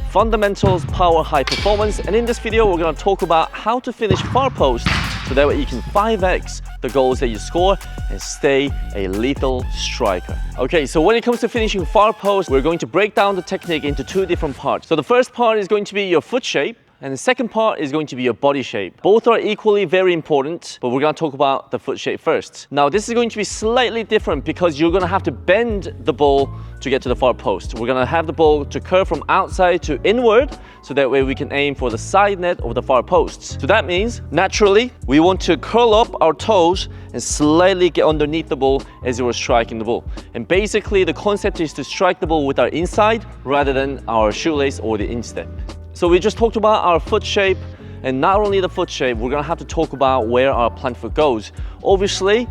fundamentals, power, high performance, and in this video we're going to talk about how to finish far post so that way you can 5x the goals that you score and stay a lethal striker. Okay, so when it comes to finishing far post, we're going to break down the technique into two different parts. So the first part is going to be your foot shape, and the second part is going to be your body shape. Both are equally very important, but we're going to talk about the foot shape first. Now, this is going to be slightly different because you're going to have to bend the ball to get to the far post. We're going to have the ball to curve from outside to inward, so that way we can aim for the side net of the far posts. So that means, naturally, we want to curl up our toes and slightly get underneath the ball as we're striking the ball. And basically, the concept is to strike the ball with our inside rather than our shoelace or the instep. So we just talked about our foot shape, and not only the foot shape, we're gonna have to talk about where our plant foot goes. Obviously,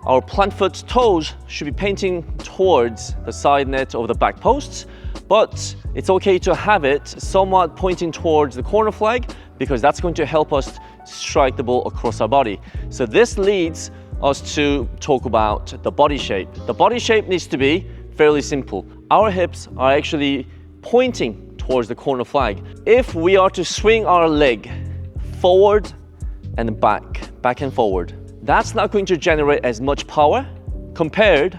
our plant foot toes should be painting towards the side net of the back posts, but it's okay to have it somewhat pointing towards the corner flag because that's going to help us strike the ball across our body. So this leads us to talk about the body shape. The body shape needs to be fairly simple. Our hips are actually pointing towards the corner flag. If we are to swing our leg forward and back and forward, that's not going to generate as much power compared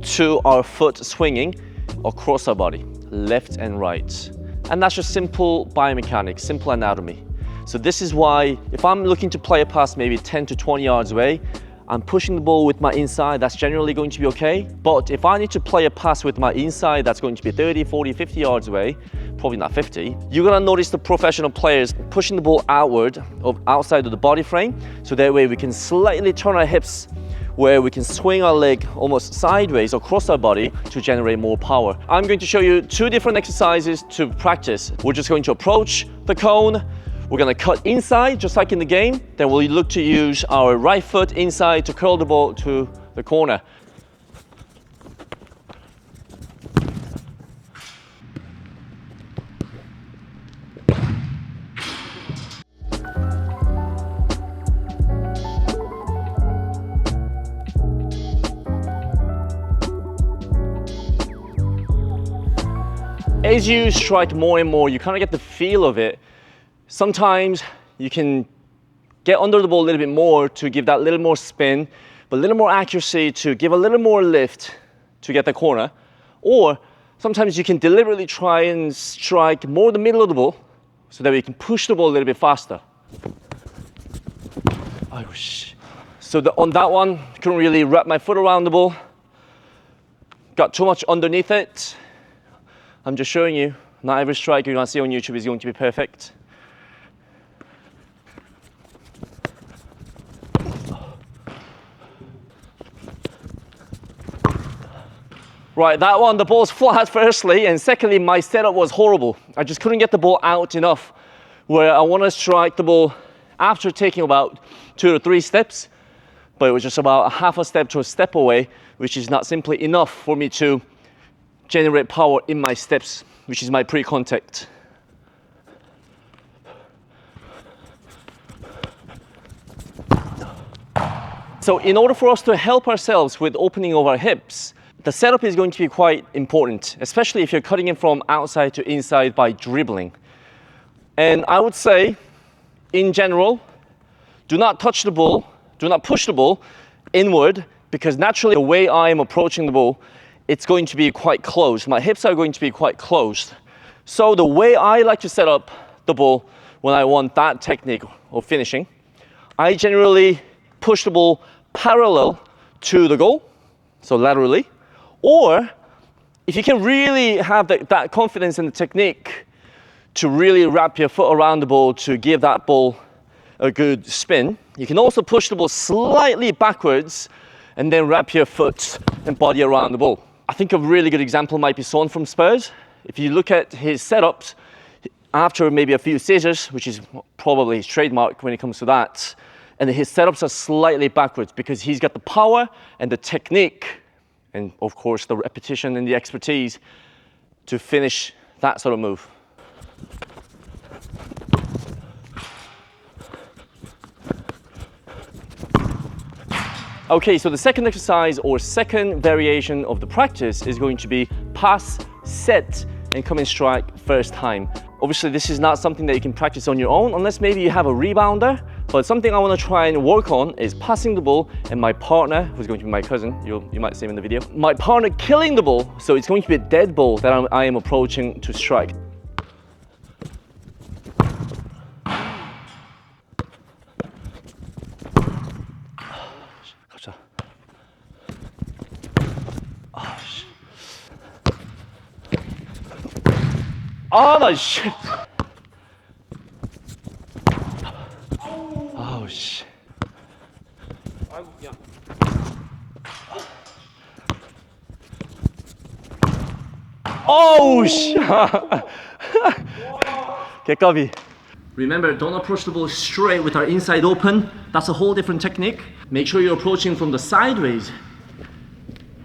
to our foot swinging across our body, left and right. And that's just simple biomechanics, simple anatomy. So this is why if I'm looking to play a pass maybe 10 to 20 yards away, I'm pushing the ball with my inside, that's generally going to be okay. But if I need to play a pass with my inside, that's going to be 30, 40, 50 yards away, probably not 50. You're gonna notice the professional players pushing the ball outward, outside of the body frame, so that way we can slightly turn our hips where we can swing our leg almost sideways across our body to generate more power. I'm going to show you two different exercises to practice. We're just going to approach the cone. We're gonna cut inside, just like in the game. Then we'll look to use our right foot inside to curl the ball to the corner. As you strike more and more, you kind of get the feel of it. Sometimes you can get under the ball a little bit more to give that little more spin, but a little more accuracy to give a little more lift to get the corner. Or sometimes you can deliberately try and strike more the middle of the ball so that we can push the ball a little bit faster. So on that one, couldn't really wrap my foot around the ball. Got too much underneath it. I'm just showing you, not every strike you're gonna see on YouTube is going to be perfect. Right, that one, the ball's flat firstly, and secondly, my setup was horrible. I just couldn't get the ball out enough where I want to strike the ball after taking about 2 or 3 steps, but it was just about a half a step to a step away, which is not simply enough for me to generate power in my steps, which is my pre-contact. So in order for us to help ourselves with opening of our hips, the setup is going to be quite important, especially if you're cutting it from outside to inside by dribbling. And I would say, in general, do not touch the ball, do not push the ball inward, because naturally the way I am approaching the ball, it's going to be quite closed. My hips are going to be quite closed. So the way I like to set up the ball when I want that technique of finishing, I generally push the ball parallel to the goal, so laterally. Or if you can really have that confidence in the technique to really wrap your foot around the ball to give that ball a good spin, you can also push the ball slightly backwards and then wrap your foot and body around the ball. I think a really good example might be Son from Spurs. If you look at his setups, after maybe a few scissors, which is probably his trademark when it comes to that, and his setups are slightly backwards because he's got the power and the technique and of course the repetition and the expertise to finish that sort of move. Okay, so the second exercise or second variation of the practice is going to be pass, set, and come and strike first time. Obviously, this is not something that you can practice on your own unless maybe you have a rebounder, but something I want to try and work on is passing the ball and my partner, who's going to be my cousin, you might see him in the video, my partner killing the ball, so it's going to be a dead ball that I am approaching to strike. Gotcha. Oh no shit! Oh shit! Oh shit! 개까비. Remember, don't approach the ball straight with our inside open. That's a whole different technique. Make sure you're approaching from the sideways,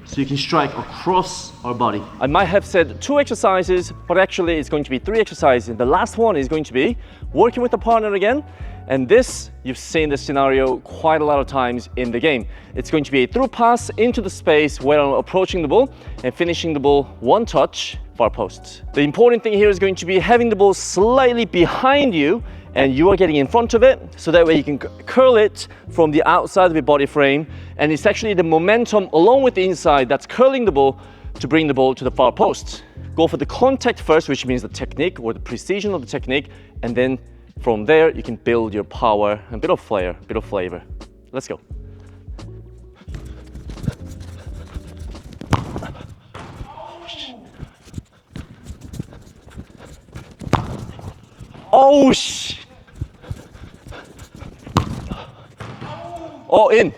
so you can strike across our body. I might have said 2 exercises, but actually it's going to be 3 exercises. The last one is going to be working with the partner again. And this, you've seen this scenario quite a lot of times in the game. It's going to be a through pass into the space where I'm approaching the ball and finishing the ball one touch, far post. The important thing here is going to be having the ball slightly behind you and you are getting in front of it, so that way you can curl it from the outside of your body frame, and it's actually the momentum along with the inside that's curling the ball to bring the ball to the far post. Go for the contact first, which means the technique or the precision of the technique, and then from there you can build your power, a bit of flair, a bit of flavor. Let's go. Oh shit! Oh, in.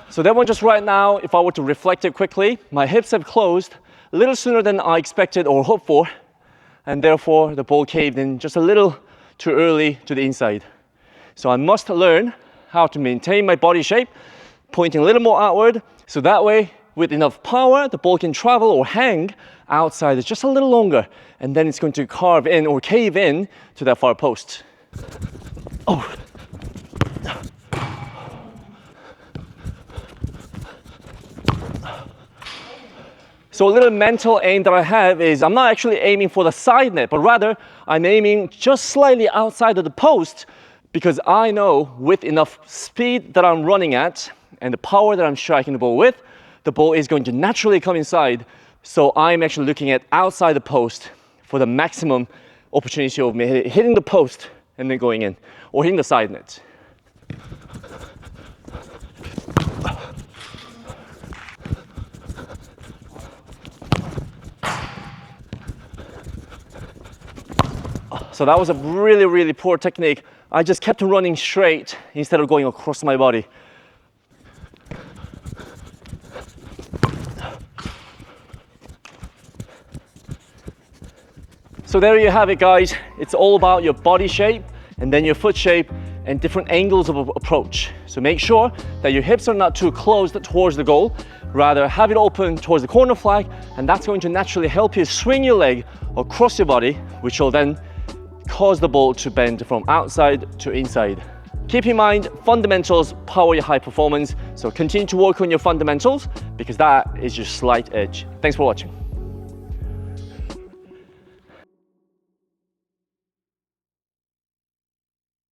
So that one just right now, if I were to reflect it quickly, my hips have closed a little sooner than I expected or hoped for, and therefore the ball caved in just a little too early to the inside. So I must learn how to maintain my body shape, pointing a little more outward, so that way, with enough power, the ball can travel or hang outside just a little longer, and then it's going to carve in or cave in to that far post. Oh. So a little mental aim that I have is I'm not actually aiming for the side net, but rather I'm aiming just slightly outside of the post, because I know with enough speed that I'm running at and the power that I'm striking the ball with, the ball is going to naturally come inside. So I'm actually looking at outside the post for the maximum opportunity of me hitting the post and then going in, or hitting the side net. So that was a really, really poor technique. I just kept running straight instead of going across my body. So there you have it, guys. It's all about your body shape and then your foot shape and different angles of approach. So make sure that your hips are not too closed towards the goal, rather have it open towards the corner flag, and that's going to naturally help you swing your leg across your body, which will then cause the ball to bend from outside to inside. Keep in mind, fundamentals power your high performance, so continue to work on your fundamentals because that is your slight edge. Thanks for watching.